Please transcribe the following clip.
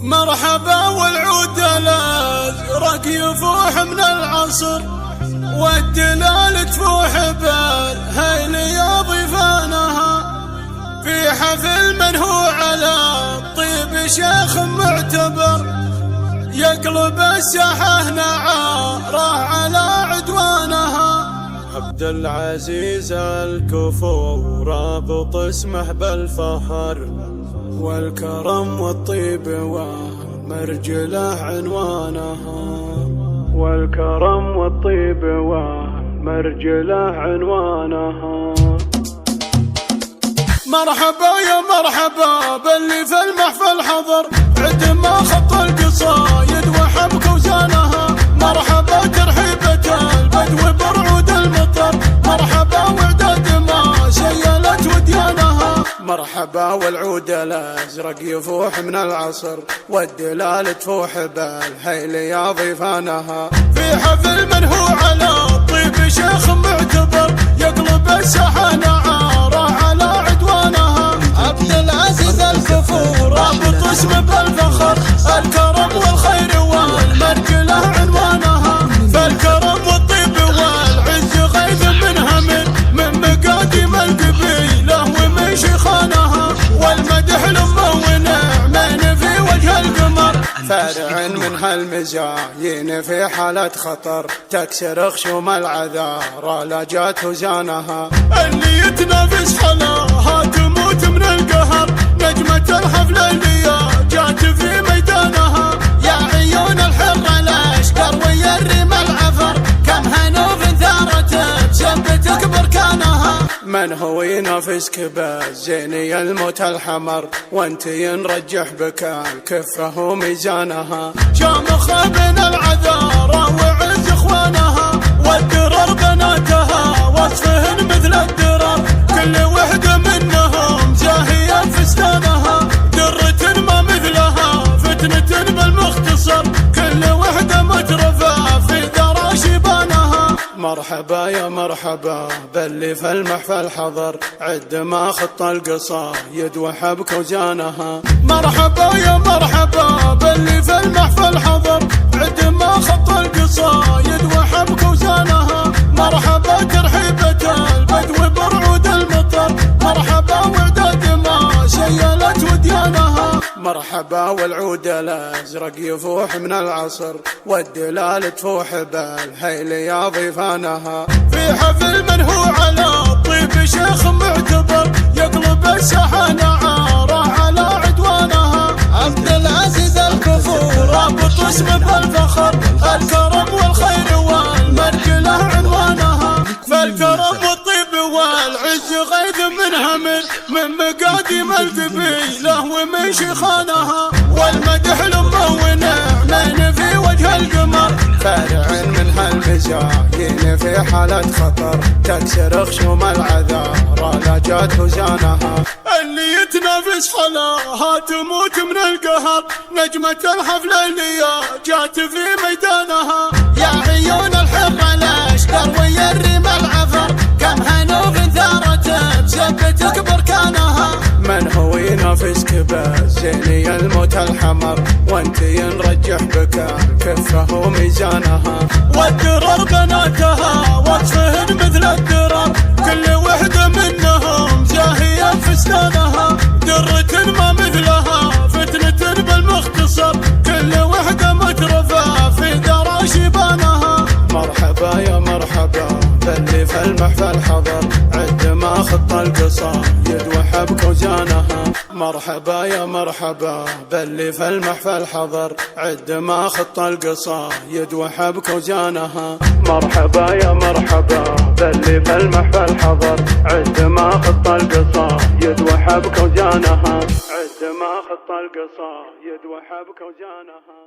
مرحبا والعود الازرق يفوح من العصر، والدلال تفوح بالهيل يا ضيفانها، في حفل من هو على الطيب شيخ معتبر، يقلب الساحة نعاره على عدوانها. عبد العزيز الكفور رابط اسمه بالفخر، والكرم والطيب والمرجلة عنوانها، والكرم والطيب والمرجلة عنوانها. مرحبا يا مرحبا باللي في المحفل حضر، عد ما خط القصايد وحبك وزانها. مرحبا ترحيبة البدو برعود المطر، مرحبا وعداد ما شيلت وديانها. مرحبا والعود الازرق يفوح من العصر، والدلال تفوح بالهيل يا ضيفانها، في حفل من هو على الطيب شيخ معتبر، يقلب الساحة نعاره على عدوانها. عبد العزيز الكفور رابط اسمه بالفخر، الكرم والخير والمرجلة عنوانها، فالكرم والطيب والعز غيث منها من مقادم القبيلة ومن شيخانها، والمدح لمه ونعمين في وجه القمر، فارع من هالمزايين في حالة خطر، تكسر خشوم العذارى لا جات وزانها. اللي يتنافس حلاها تموت من القهر، نجمة الحفل اللي جات في ميدانها، يا عيون الحر الاشقر ويا الريم العفر، كم هنوف ثارت بسبتك بركانها. من هو ينافسك بالزيني الموت الحمر، وانت ينرجح بك الكفه وميزانها، شامخه بين العذارى وعز اخوانها، والدرر بناتها وصفهن مثل الدرر، كل وحده منهم زاهيه فستانها، درة ما مثلها فتنة بالمختصر، كل وحده مترفه في ذرى شيبانها. مرحبا يا مرحبا باللي في المحفل حضر، عد ما خط القصايد وحبك وزانها. مرحبا يا مرحبا باللي في المحفل حضر، عد ما خط القصايد وحبك وزانها. مرحبا ترحيبة البدو برعود المطر، مرحبا وعداد ما شيلت وديانها. مرحبا والعود الازرق يفوح من العصر، والدلال تفوح بالهيل يا ضيفانها، في حفل من هو على الطيب شيخ معتبر، يقلب الساحة نعاره على عدوانها. عبد العزيز الكفور رابط اسمه بالفخر، الكرم والخير والمرجلة عنوانها، فالكرم والطيب والعز غيث منها من مقادم القبيلة ومن شيخانها، والمدح لمه ونعمين في وجه القمر، فارع من هالمزايين في حالة خطر، تكسر خشوم العذارى لا جات وزانها. اللي يتنافس حلاها تموت من القهر، نجمة الحفل اللي جات في ميدانها، يا عيون الحر الاشقر ويا الريم العفر، كم هنوف ثارت بسبتك بركانها. من هو ينافسك بالزيني الموت الحمر، وانت ينرجح بك الكفه وميزانها، والدرر بناتها وصفهن مثل الدرر، كل وحده منهم زاهيه فستانها، درة ما مثلها فتنة بالمختصر، كل وحده مترفه في ذرى شيبانها. مرحبا يا مرحبا باللي في المحفل حضر، عد ما خط القصايد وحبك وزانها. مرحبا يا مرحبا باللي في المحفل حضر، عد ما خط القصايد وحبك وزانها. مرحبا يا مرحبا باللي في المحفل حضر، عد ما خط القصايد وحبك وزانها، عد ما خط القصايد وحبك وزانها.